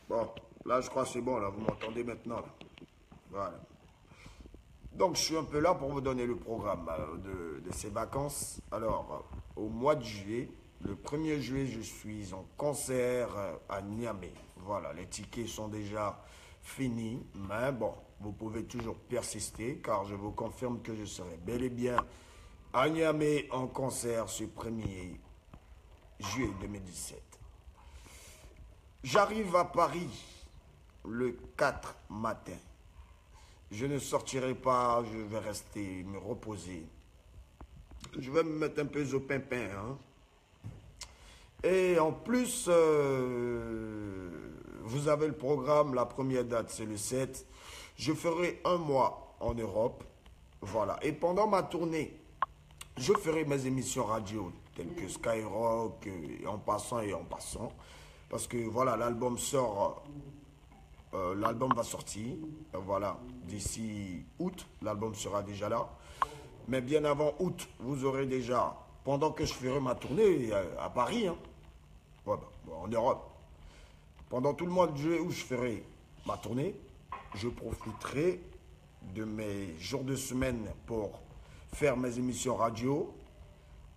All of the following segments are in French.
Bon, là, je crois que c'est bon, là. Vous m'entendez maintenant, là. Voilà. Donc, je suis un peu là pour vous donner le programme de ces vacances. Alors, au mois de juillet, le 1er juillet, je suis en concert à Niamey. Voilà, les tickets sont déjà finis. Mais bon, vous pouvez toujours persister car je vous confirme que je serai bel et bien à Niamey en concert ce 1er juillet 2017. J'arrive à Paris le 4 matin. Je ne sortirai pas, je vais rester me reposer. Je vais me mettre un peu au pimpin. Hein. Et en plus, vous avez le programme, la première date c'est le 7. Je ferai un mois en Europe. Voilà. Et pendant ma tournée, je ferai mes émissions radio telles que Skyrock, en passant et en passant. Parce que voilà, l'album sort, l'album va sortir. Voilà, d'ici août, l'album sera déjà là. Mais bien avant août, vous aurez déjà, pendant que je ferai ma tournée à Paris, hein, voilà, en Europe, pendant tout le mois de juillet où je ferai ma tournée, je profiterai de mes jours de semaine pour faire mes émissions radio.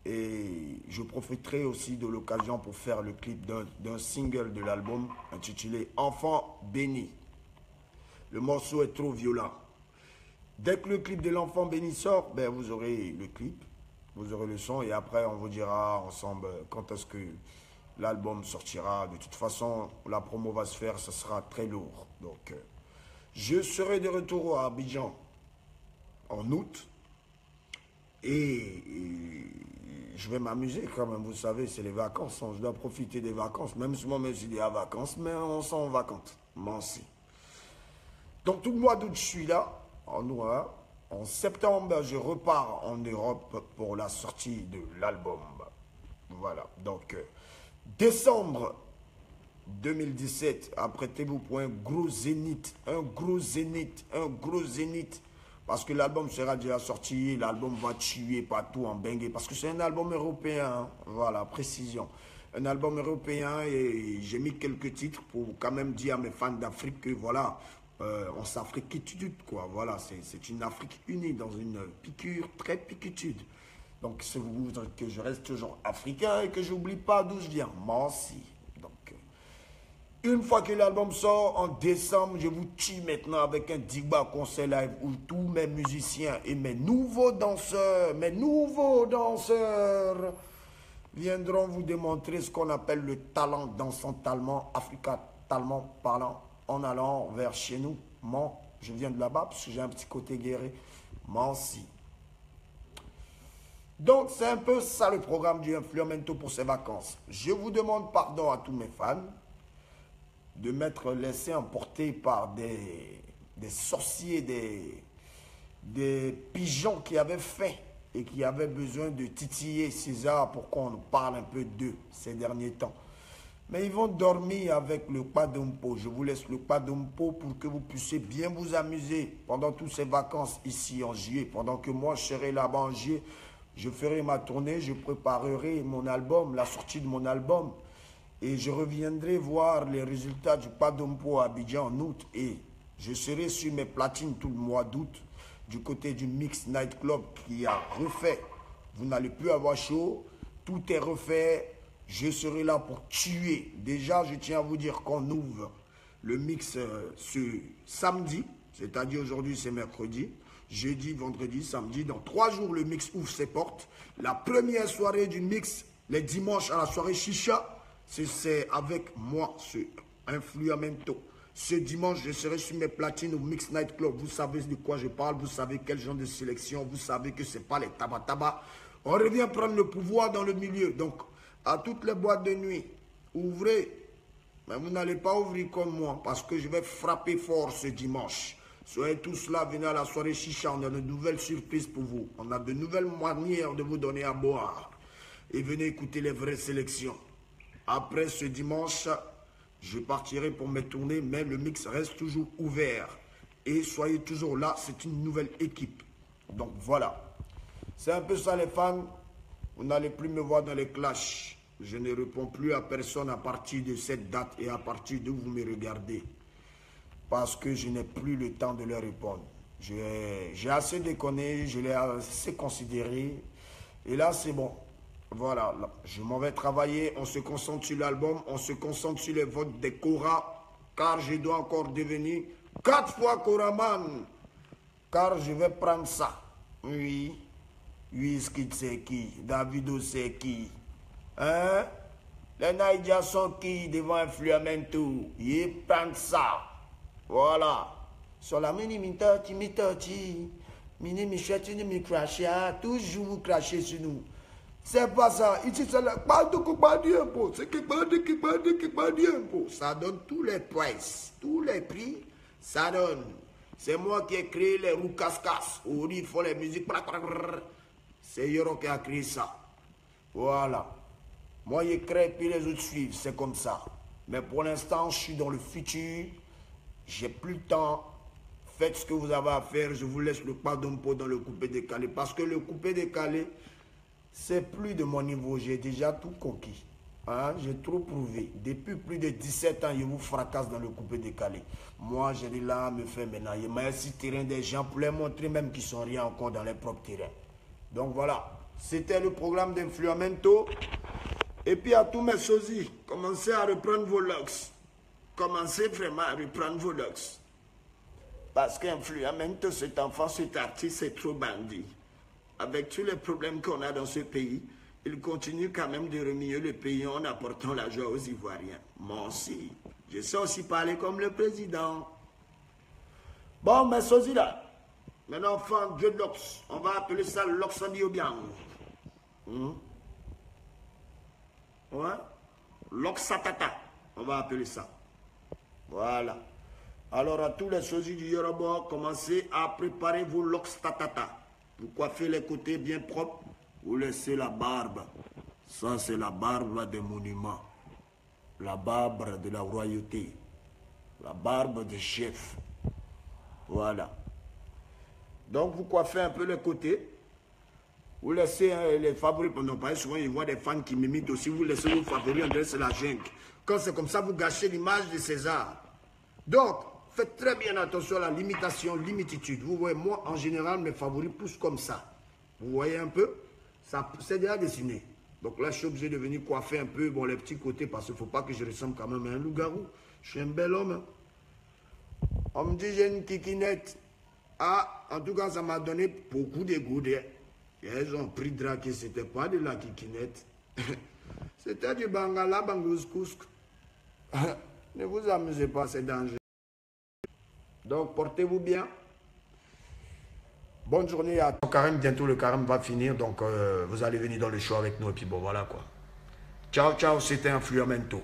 Et je profiterai aussi de l'occasion pour faire le clip d'un single de l'album intitulé Enfant béni. Le morceau est trop violent. Dès que le clip de l'enfant béni sort, ben vous aurez le clip, vous aurez le son et après on vous dira ensemble quand est-ce que l'album sortira. De toute façon, la promo va se faire, ça sera très lourd. Donc, je serai de retour à Abidjan en août et je vais m'amuser quand même, vous savez, c'est les vacances, hein. Je dois profiter des vacances, même si moi-même je dis à vacances, mais on s'en en vacances, moi aussi. Donc tout le mois d'août, je suis là, en noir. En septembre, je repars en Europe pour la sortie de l'album. Voilà, donc décembre 2017, apprêtez-vous pour un gros zénith, un gros zénith, un gros zénith. Parce que l'album sera déjà sorti, l'album va tuer partout en bengue. Parce que c'est un album européen, hein. Voilà, précision. Un album européen et j'ai mis quelques titres pour quand même dire à mes fans d'Afrique que voilà, on s'afriquitude quoi. Voilà, c'est une Afrique unie dans une piqûre très piquitude. Donc, si vous voudrez que je reste toujours africain et que je n'oublie pas d'où je viens, moi aussi. Donc, une fois que l'album sort en décembre, je vous tue maintenant avec un Digba concert live où tous mes musiciens et mes nouveaux danseurs viendront vous démontrer ce qu'on appelle le talent dansant allemand, Africa allemand parlant, en allant vers chez nous. Moi, je viens de là-bas parce que j'ai un petit côté guerrier. Moi aussi. Donc, c'est un peu ça le programme du Influamento pour ces vacances. Je vous demande pardon à tous mes fans de m'être laissé emporter par des sorciers, des pigeons qui avaient faim et qui avaient besoin de titiller César pour qu'on nous parle un peu d'eux ces derniers temps. Mais ils vont dormir avec le Kpadompo. Je vous laisse le Kpadompo pour que vous puissiez bien vous amuser pendant toutes ces vacances ici en juillet. Pendant que moi, je serai là-bas en juillet, je ferai ma tournée, je préparerai mon album, la sortie de mon album. Et je reviendrai voir les résultats du Kpadompo à Abidjan en août. Et je serai sur mes platines tout le mois d'août du côté du Mix Night Club qui a refait. Vous n'allez plus avoir chaud. Tout est refait. Je serai là pour tuer. Déjà, je tiens à vous dire qu'on ouvre le mix ce samedi. C'est-à-dire aujourd'hui, c'est mercredi. Jeudi, vendredi, samedi. Dans 3 jours, le mix ouvre ses portes. La première soirée du mix, les dimanches à la soirée Chicha. C'est avec moi, ce Influamento. Ce dimanche, je serai sur mes platines au Mix Night Club. Vous savez de quoi je parle, vous savez quel genre de sélection, vous savez que ce n'est pas les tabac. On revient prendre le pouvoir dans le milieu. Donc, à toutes les boîtes de nuit, ouvrez. Mais vous n'allez pas ouvrir comme moi parce que je vais frapper fort ce dimanche. Soyez tous là, venez à la soirée Chicha. On a de nouvelles surprises pour vous. On a de nouvelles manières de vous donner à boire. Et venez écouter les vraies sélections. Après ce dimanche, je partirai pour mes tournées, mais le mix reste toujours ouvert. Et soyez toujours là, c'est une nouvelle équipe. Donc voilà. C'est un peu ça les fans. Vous n'allez plus me voir dans les clashs. Je ne réponds plus à personne à partir de cette date et à partir d'où vous me regardez. Parce que je n'ai plus le temps de leur répondre. J'ai assez déconné, je l'ai assez considéré. Et là, c'est bon. Voilà, je m'en vais travailler. On se concentre sur l'album, on se concentre sur les votes des Cora. Car je dois encore devenir 4 fois Coraman. Car je vais prendre ça. Oui. Whisky c'est qui? Davido c'est qui? Hein? Les Naïdias sont qui devant un Fluamento? Ils prennent ça. Voilà. Sur la mini-mitati, mini-michette, mini-crachia, toujours vous crachez sur nous. C'est pas ça. Ici, c'est la c'est ça donne tous les prices, tous les prix, ça donne. C'est moi qui ai créé les roues casse-casse. Il faut les musiques. C'est Yoro qui a créé ça. Voilà. Moi, j'ai créé, puis les autres suivent. C'est comme ça. Mais pour l'instant, je suis dans le futur. J'ai plus le temps. Faites ce que vous avez à faire. Je vous laisse le pardon dans le coupé décalé. Parce que le coupé décalé, c'est plus de mon niveau. J'ai déjà tout conquis. Hein? J'ai trop prouvé. Depuis plus de 17 ans, je vous fracasse dans le coupé décalé. Moi, j'ai dit là, me faire maintenant. Il m'a assis terrain des gens pour les montrer même qu'ils sont rien encore dans les propres terrains. Donc voilà. C'était le programme d'Influamento. Et puis à tous mes sosies, commencez à reprendre vos locks. Commencez vraiment à reprendre vos locks. Parce qu'Influamento, cet enfant, cet artiste, c'est trop bandit. Avec tous les problèmes qu'on a dans ce pays, il continue quand même de remuer le pays en apportant la joie aux Ivoiriens. Moi aussi, je sais aussi parler comme le président. Bon, mes sosies là, mes enfants, Dieu de l'Ox, on va appeler ça l'Oxandiobien. Ouais. L'Oxatata, on va appeler ça. Voilà. Alors à tous les sosies du Yoruba, commencez à préparer vos L'Oxatata. Vous coiffez les côtés bien propres, vous laissez la barbe. Ça, c'est la barbe des monuments. La barbe de la royauté. La barbe des chefs. Voilà. Donc, vous coiffez un peu les côtés. Vous laissez les favoris. Non, pas souvent, il voit des fans qui m'imitent aussi. Vous laissez vos favoris, on dirait c'est la jungle. Quand c'est comme ça, vous gâchez l'image de César. Donc, faites très bien attention à la limitation, limititude. Vous voyez, moi, en général, mes favoris poussent comme ça. Vous voyez un peu? Ça, c'est déjà dessiné. Donc là, je suis obligé de venir coiffer un peu bon, les petits côtés parce qu'il ne faut pas que je ressemble quand même à un loup-garou. Je suis un bel homme. Hein. On me dit, j'ai une kikinette. Ah, en tout cas, ça m'a donné beaucoup de goût. Ils ont pris draguer, ce n'était pas de la kikinette. C'était du bangala, bangouscousque. Ne vous amusez pas, c'est dangereux. Donc, portez-vous bien. Bonne journée à ton carême. Bientôt, le carême va finir. Donc, vous allez venir dans le show avec nous. Et puis, bon, voilà quoi. Ciao, ciao. C'était Influamento.